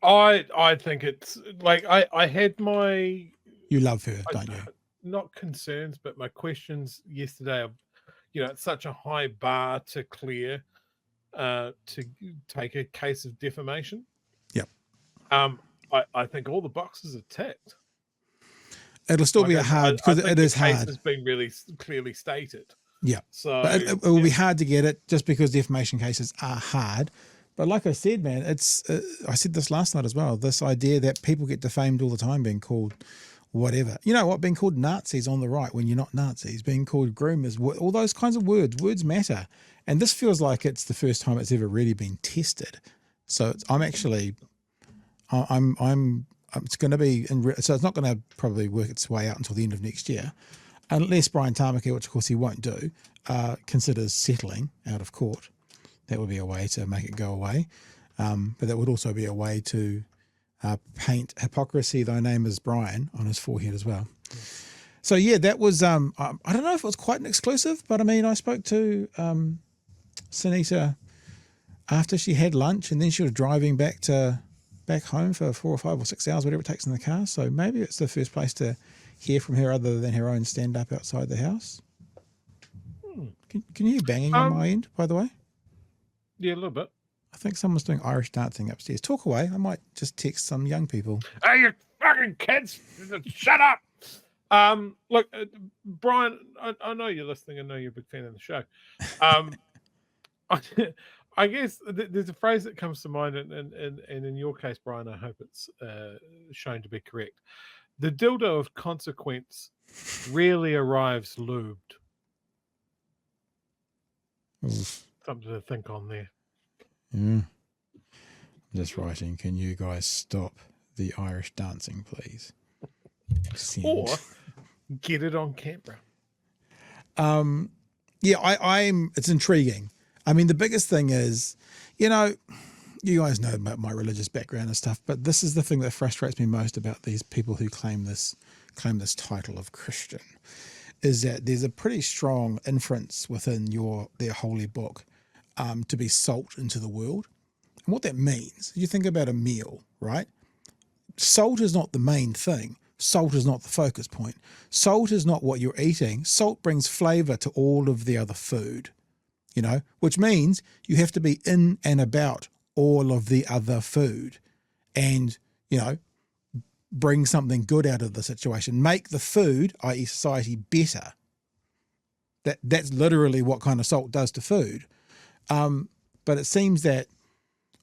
I think it's like I had my You love her, don't you? not concerns, but my questions yesterday of, it's such a high bar to clear to take a case of defamation. Yep. I think all the boxes are ticked. It'll still be hard I because think it the is case hard. has been really clearly stated. Yeah. So But it will be hard to get it just because defamation cases are hard. But like I said, man, it's I said this last night as well, this idea that people get defamed all the time being called whatever. You know what? Being called Nazis on the right when you're not Nazis, being called groomers, all those kinds of words. Words matter. And this feels like it's the first time it's ever really been tested. So I'm actually, it's going to be, so it's not going to probably work its way out until the end of next year, unless Brian Tamaki, which of course he won't do, considers settling out of court. That would be a way to make it go away. But that would also be a way to paint hypocrisy, thy name is Brian, on his forehead as well. So yeah, that was, I don't know if it was quite an exclusive, but I mean, I spoke to Sunita after she had lunch, and then she was driving back home for 4 or 5 or 6 hours, whatever it takes in the car. So maybe it's the first place to hear from her other than her own stand-up outside the house. Can you hear banging on my end, by the way? Yeah, a little bit. I think someone's doing Irish dancing upstairs. Talk away. I might just text some young people. Hey, you fucking kids! Shut up! Look, Brian, I know you're listening. I know you're a big fan of the show. I guess there's a phrase that comes to mind, and in your case, Brian, I hope it's shown to be correct. The dildo of consequence rarely arrives lubed. Oof. Something to think on there. I'm just writing, can you guys stop the Irish dancing, please? Send. Or get it on camera. Yeah, I'm. It's intriguing. I mean, the biggest thing is, you guys know about my religious background and stuff, but this is the thing that frustrates me most about these people who claim this title of Christian, is that there's a pretty strong inference within their holy book to be salt into the world. And what that means, you think about a meal, right? Salt is not the main thing. Salt is not the focus point. Salt is not what you're eating. Salt brings flavor to all of the other food, which means you have to be in and about all of the other food and, bring something good out of the situation. Make the food, i.e. society, better. That's literally what kind of salt does to food. But it seems that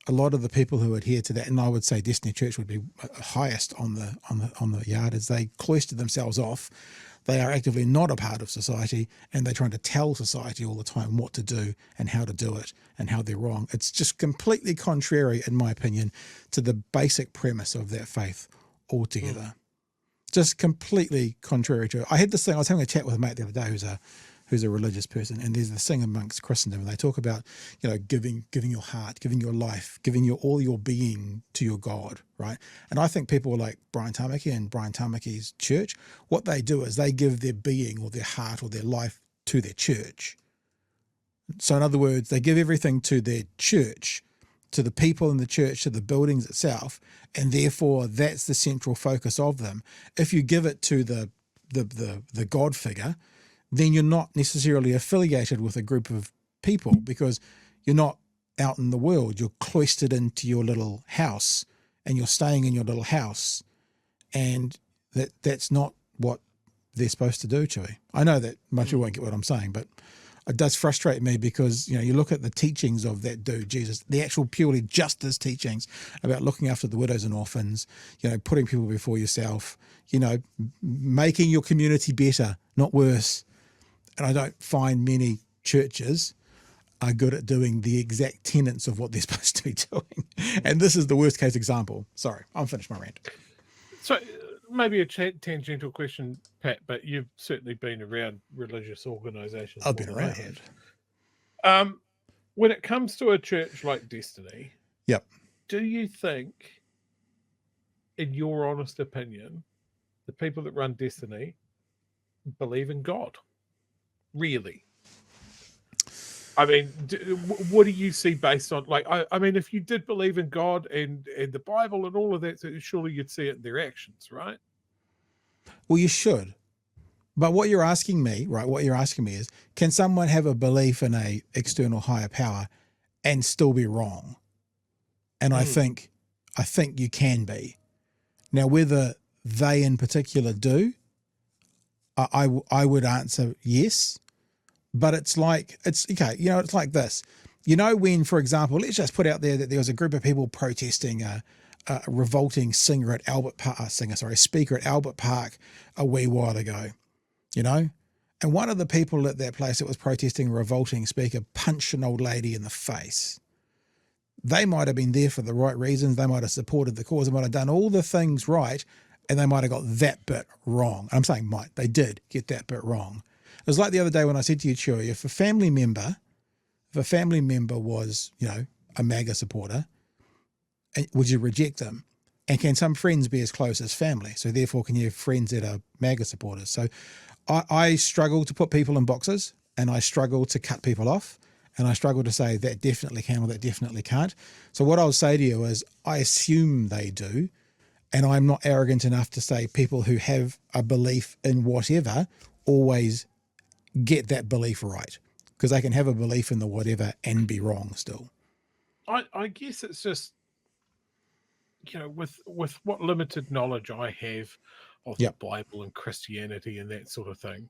a lot of the people who adhere to that, and I would say Destiny Church would be highest on the yard, as they cloister themselves off. They are actively not a part of society, and they're trying to tell society all the time what to do and how to do it and how they're wrong. It's just completely contrary, in my opinion, to the basic premise of that faith altogether. Just completely contrary to it. I had this thing, I was having a chat with a mate the other day who's a religious person, and there's this thing amongst Christendom, and they talk about, giving your heart, giving your life, giving all your being to your God, right? And I think people like Brian Tamaki and Brian Tamaki's church, what they do is they give their being or their heart or their life to their church. So in other words, they give everything to their church, to the people in the church, to the buildings itself, and therefore that's the central focus of them. If you give it to the God figure, then you're not necessarily affiliated with a group of people because you're not out in the world. You're cloistered into your little house and you're staying in your little house, and that's not what they're supposed to do, Chewie. I know that much you won't get what I'm saying, but it does frustrate me because, you look at the teachings of that dude, Jesus, the actual purely justice teachings about looking after the widows and orphans, putting people before yourself, making your community better, not worse. And I don't find many churches are good at doing the exact tenets of what they're supposed to be doing. And this is the worst case example. Sorry, I'm finished my rant. So maybe a tangential question, Pat, but you've certainly been around religious organisations. I've been around. When it comes to a church like Destiny, yep, do you think, in your honest opinion, the people that run Destiny believe in God? Really? I mean, what do you see based on, like, I mean, if you did believe in God and the Bible and all of that, so surely you'd see it in their actions, right? Well, you should. But what you're asking me, right? What you're asking me is, can someone have a belief in a external higher power and still be wrong? And I Mm. think you can be. Now, whether they in particular do, I would answer yes. But it's okay. It's like this. When, for example, let's just put out there that there was a group of people protesting a revolting speaker at Albert Park a wee while ago. And one of the people at that place that was protesting a revolting speaker punched an old lady in the face. They might have been there for the right reasons. They might have supported the cause. They might have done all the things right, and they might have got that bit wrong. I'm saying they did get that bit wrong. It was like the other day when I said to you, Chewie, if a family member was, a MAGA supporter, would you reject them? And can some friends be as close as family? So therefore, can you have friends that are MAGA supporters? So I struggle to put people in boxes, and I struggle to cut people off, and I struggle to say that definitely can or that definitely can't. So what I'll say to you is I assume they do, and I'm not arrogant enough to say people who have a belief in whatever always get that belief right, because they can have a belief in the whatever and be wrong still. I guess it's just, with what limited knowledge I have of the Bible and Christianity and that sort of thing,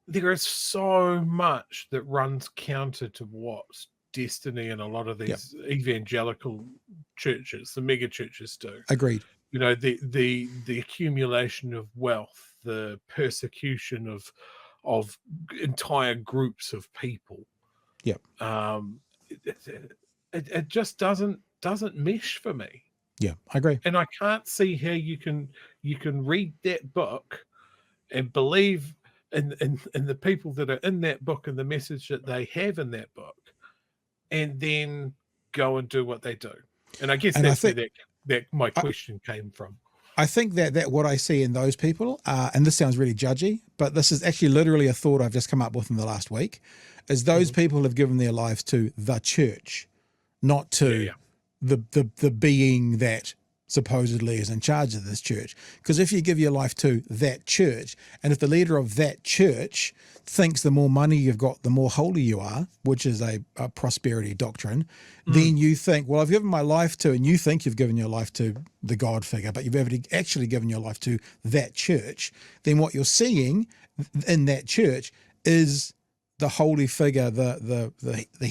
there is so much that runs counter to what Destiny and a lot of these evangelical churches, the mega churches, do. Agreed. The accumulation of wealth, the persecution of entire groups of people. Yep. It just doesn't mesh for me. Yeah, I agree. And I can't see how you can read that book and believe in the people that are in that book and the message that they have in that book, and then go and do what they do. And I guess that's where that my question came from. I think that what I see in those people, and this sounds really judgy, but this is actually literally a thought I've just come up with in the last week, is those people have given their lives to the church, not to the being that supposedly is in charge of this church. Because if you give your life to that church, and if the leader of that church thinks the more money you've got, the more holy you are, which is a prosperity doctrine, then you think, well, I've given my life to, and you think you've given your life to the God figure, but you've actually given your life to that church, then what you're seeing in that church is the holy figure, the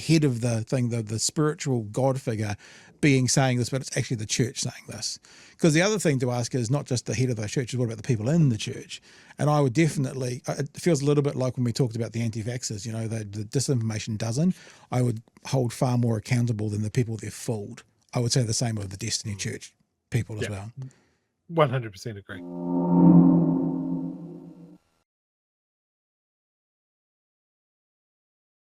head of the thing, the spiritual God figure saying this, but it's actually the church saying this. Because the other thing to ask is not just the head of those churches, what about the people in the church? And I would definitely, it feels a little bit like when we talked about the anti-vaxxers, the disinformation dozen, I would hold far more accountable than the people they've fooled. I would say the same of the Destiny Church people as well. 100% agree.